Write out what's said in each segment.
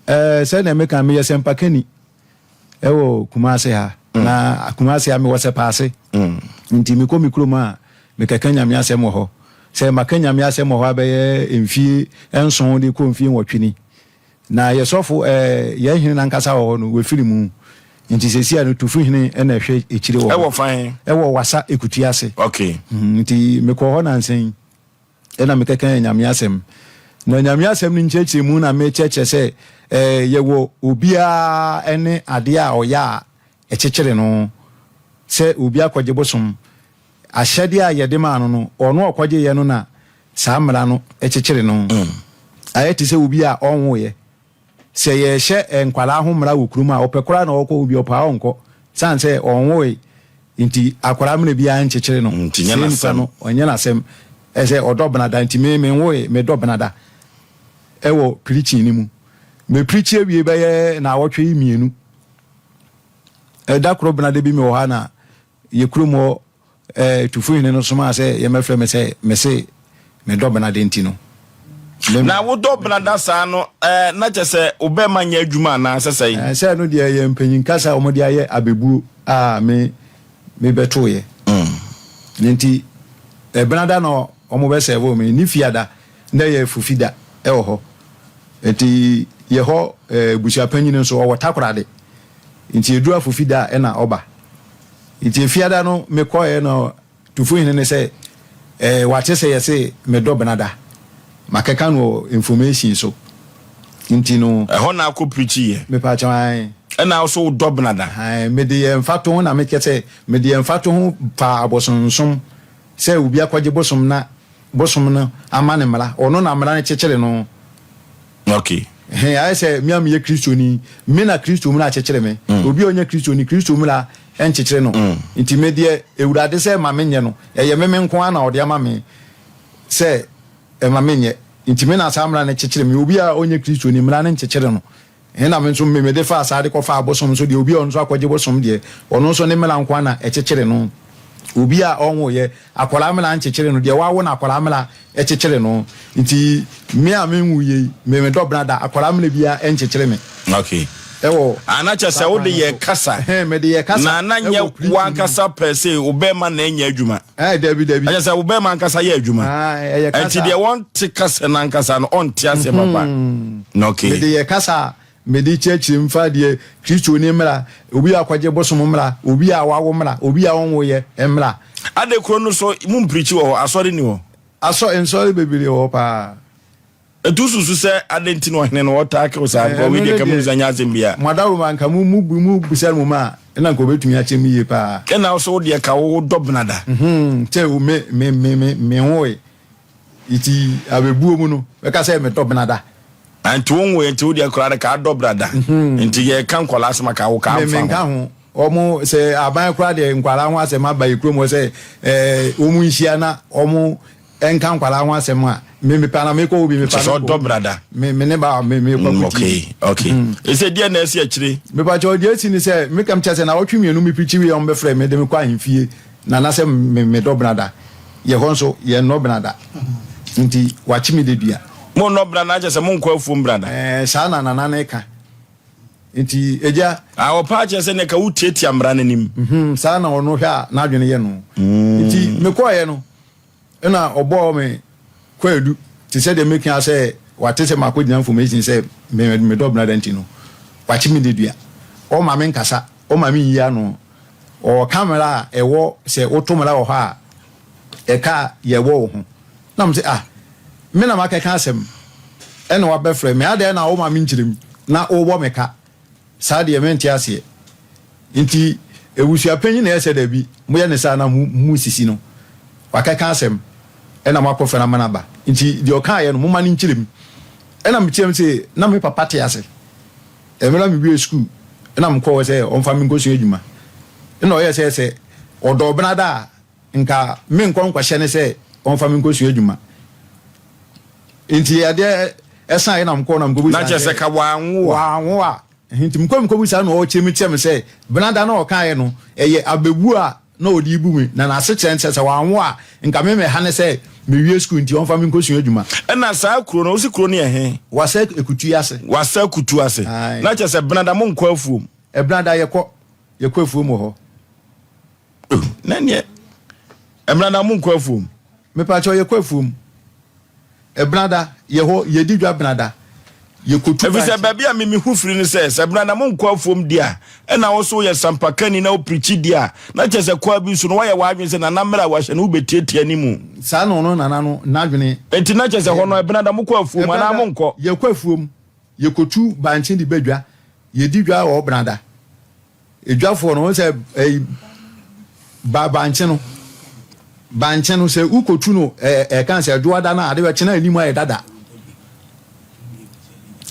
Say na make am me SOMPA kani ewo Kumase ha na Kumase me wose paase nti me ko mi kroma me keka nyame asem ho say maka nyame asem ho abaye emfie enson de ko mfie nwotwini na yesofo ye hene na nkasa ho no we firi mu nti sesia no tufu hene na hwe ekire wo ewo fan ewo wasa ekuti ase okay nti me ko ho na nsen na me keka nyame asem na nyame asem ni ncheche mu na me cheche se yewo obia ene ade a oya echechire no se obia kwaje bosom ahyade a yede ma no ono okwaje ye no na saa mra no echechire no ayeti se obia onwoye se ye hye enkwala ho mra wokurum a opekora na okọ obi opa onko san se onwoye nti akwara mra bia nchechire no ntinya no onye na asem ese odobnada nti me nwoye me dobnada ewo preaching ni mu me preach ewie baye na awotwe imienu da kro bna de bi me wo ha na ye krumo tufu hine no soma se ye mefre me se me do bna de ntino na wo do bna da sa no na che se obema nya adwuma na sesai se no de ye mpanyin kasa omode aye abebu a me beto ye nti bna da no omo be se wo me ni fiada na ye fufida ewo ho enti yeho busia panyin nso wo takorade nti edura fufida e na oba nti fiada no me koye no tufu hine ne se wate se yese me do benada makeka no information so nti no ho na ko preachi ye me pa chan e na so do benada me de mfato na me kete me de mfato ho pa abosonsom se obi akwaje bosom na amane mala ono na mala ne chechele no okay I say me am ye Christiani me na Christo mu na chechire me obi onye Christiani Christo mu la enchechire no nti me de ewurade say ma menye no eye me nko ana ode ama me say ma menye nti me na samra na chechire me obi a onye Christiani mu la na enchechire no na me nso me de fa asade ko fa abosom so de obi onso akwaje bosom de ono nso ne mela nko ana echechire no obi a onwo ye akwala mela nchechire no de wawo na akwala mela echechire no nti me a menwu ye me do brada akwala mela bia enchechire me okay ewo anacha se wo de ye kasa me de ye kasa na nye wan kasa per se obema na enya adwuma David anya se obema nkasa ye adwuma ye kasa enti de won te kasa na nkasa no on te ase papa no okay me de ye kasa me di chechi mfa de Kristo ni mra obi akwaje bosom mra obi a wawo mra obi a wonwo ye mra ade kro no so mum preach wo asori ni wo aso ensori bebiri wo pa etususu se ade ntino hene no wota ke osa go we de kamu zanya azembia madawo manka mu busar mu ma na nko betumi a chemi ye pa ke na so de ka wo dobnada te o me hoye iti abebuo mu no be ka say me dobnada anti wonwo enti wo de akra ka dobnada enti ye kan kwala asema ka wo ka me nka ho omo se aban kra de nkwala ho asema ba ikromo se omu nhia na omo enka nkwala ho asema me pana me ko obi me pana so dobrada me ne ba me ko okay ese dia na esi akire me ba jo dia si ni se me kam chese na wotwe mienu me pichi we on be frɛ me de me kwa ahemfie na se me dobrada ye honso ye no brada nti wachi me de dua mo no brada chese mo nkwa afuom brada sa na na ka nti eja a opa chese ne ka wutieti amra nanim sa na ono hwa na adwene ye no nti me ko ye no na obo me kwadu ti said they make say what is my code information say me do brother ntino wachi me de dua o ma me nkasa o ma me yia no o camera e wo say otomala wo ha e ka ye wo ho na me say me na maka ka asem e na wa be frɛ me ade na o ma me nkirim na o wo me ka sa de me ntiase nti ewusua panyin na yɛ da bi mo ye ne sa na mu sisi no waka ka asem ena makofɛ na manaba nti de oka ye no moma ni nkyirem ena mkyerem se na me papa te ase emela me bi school ena mkɔ se onfa me nkosu adwuma ena oyɛ se odo benada nka me nkɔ nkwahye ne se onfa me nkosu adwuma nti ade esan ye na mkɔ na mkobu na kyese ka wanwo a nti mkobu sa no o kyerem se benada na oka ye no eye abebu a na odi ibu mi na ase kyerem se wanwo a nka me ha ne se me wie school nti on fa me nkosu adwuma na saa kuro no usi kuro ne he wasa ekutu ase wasa kutu ase na che se benada mo nkwa afuom e benada yekọ afuom ho na ne benada mo nkwa afuom me pa cho yekọ afuom e benada yeho yedi dwa benada yekotu efise baby a mimi hufiri ni se benada mo nkwa afuom dia na wo so ye sampakani na o preach dia na che se kwa bi so no wa wadwen se na namra wa hye no betietie ni mu saa no nana no nadwene enti na che se ho no benada mo kwa afuom ana mo nkọ yekọ afuom yekotu banchi di badwa yedi dwa wo benada edwafo no se banchi no se ukotu no kan se doada na ade we chena animu aye dada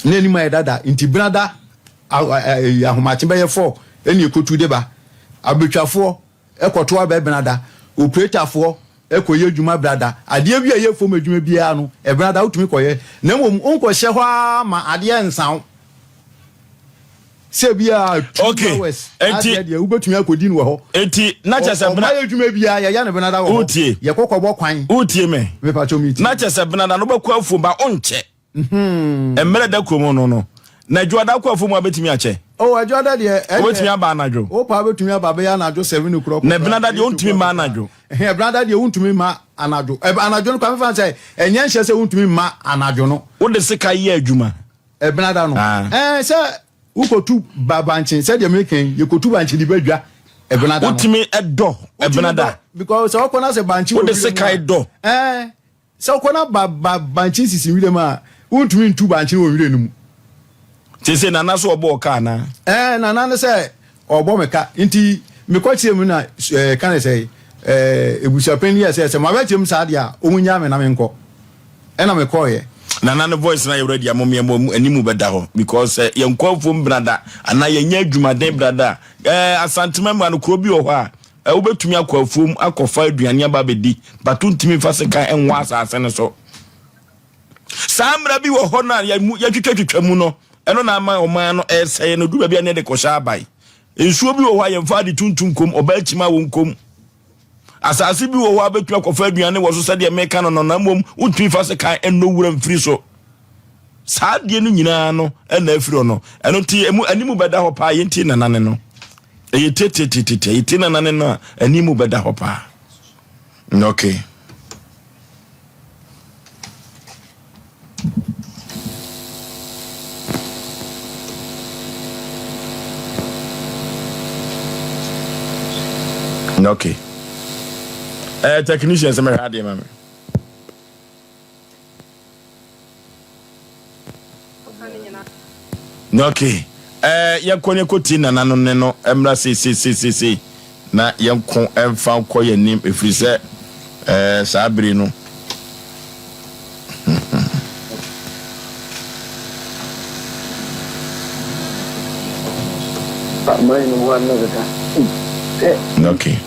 na animu aye dada inti benada ahomache be ye 4 eni ekotu deba abetwafo ekoto aba benada operatorfo ekoye adwuma brada ade bia ye fom adwuma bia no benada utumi koye na mom onko hye ho ma ade ensan se bia okay enti de ubetumi akodi no ho enti na che se benada adwuma bia ya na benada wo utie ye kokobọ kwan utie me pa cho meet na che se benada no bakwa afuom ba onche emere da kromo no na juada kwa afuom abetimi ache ajuada de obetimi aba anajo pa betumi aba be ya anajo 7 o'clock na benada de ontumi ma anajo benada de ontumi ma anajo anajo no kwa fa say enye hye se ontumi ma anajo no wo de sika ye adwuma benada no se ukotu babanchin se de meken yekotu banchin di badwa benada no utimi edo benada because so kona se banchin wo de sika edo so kona banchin sisi wile ma ontumi ntu banchin wo wile num tese nana so obo ka na nana ne se obo meka nti me kwachi mu na kan say ebusuapen ya se ma ba chem sa dia omunya me na me nko na me koye nana no voice na already amom animu beda ho because yenkwafom brada ana yenya adwumaden brada asantema ma no ko bi ho a wobetumi akwafom akofa aduane aba bedi batuntimi faseka enwa asase ne so samra bi wo ho na ya twetwetwa mu no eno na ama oman no eseye no duba bia ne de kosha abai ensuo bi wo ho ayemfa de tuntum kom obachima wo nkom asase bi wo ho abetu akofa aduane wo so sade meka no na mom untwi faseka eno wura mfiri so saade no nyina no na afiri no eno ti animu beda ho pa yenti nanane no tete yeti nanane no animu beda ho pa okay. Okay. Technicians am ready, mama. Okay. Yakone koti na nano no emra si na yankon emfa ko yanim efri se sabri no. Okay.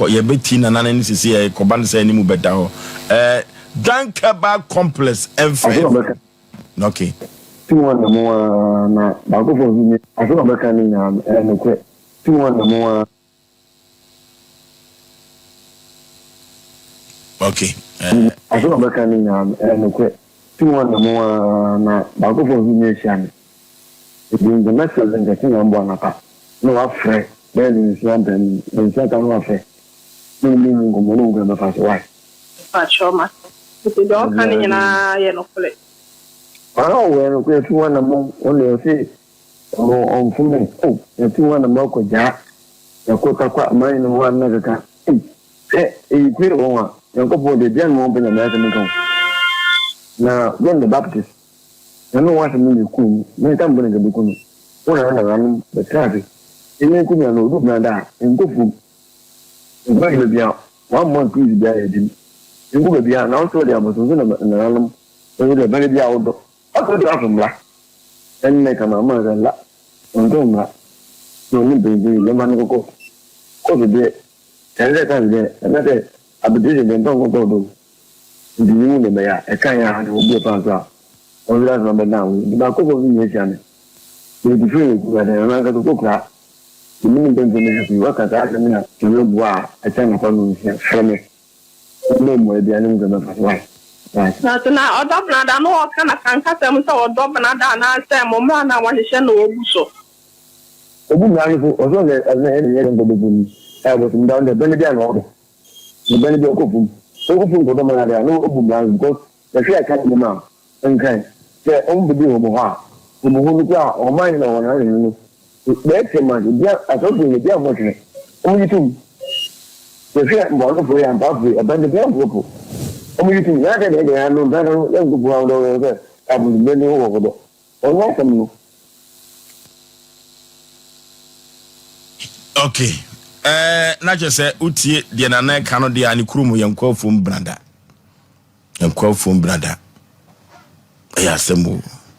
Ye beti na nana ni sisi e ko ban say ni mu beda ho Banter complex FM. Okay. Two one more na ba go for me aso ba kan ni na no kwe. Two one more. Okay. Aso ba kan ni na no kwe. Two one more na ba go for me shan. Ibin the message and getting on one apa. No afre. Then is one then in certain afre. No meaning go mo go na fa why. Pachoma. Because don't can na ye no kule. Well, we two one among only say on full. Oh, the two one among ko ja. The kota kwa mine one naga. Eh, quit one. The couple the gen won't be American. Now, when the Baptist, you know what I mean, you cool. No time when the Bukun. One around the traffic. You may come and look nada and go for. And going to be out 1 month, please be a dim. You go be out now, so there was an alarm. When the very out. I could have them black. And make a mamma and la. On don't la. No, you baby, no man go. Go to bed. And that time there, and that day, I be doing them don't go. The union, I can't have to be a passer. Only that's number now. The back of the nation. You be free, but I'm not going to go crack. mini ben ben happy waka ka na na kire bua a can fa no sia frame no mo bia no ngana fa why na odo brada no o kana kanka tem so odo brada na se mo ma na wa hye no obu so obu na ni ozo le na ye ndo bu I was down the Benedian order. The Benedian Coffin. So, for the man, I know Obu Brown because the fear can't be now. And kind. Say, on the deal of Moha. The Mohunga or mine or one. That's a man. I thought we were watching it. Only two. The fear wonderful and probably a Benedian group. Only two. That I know better than the Brown over there. I was bending over there. Or welcome. Okay. Na je se utie de na na ka no de ani kurumu yankofum brada ya semu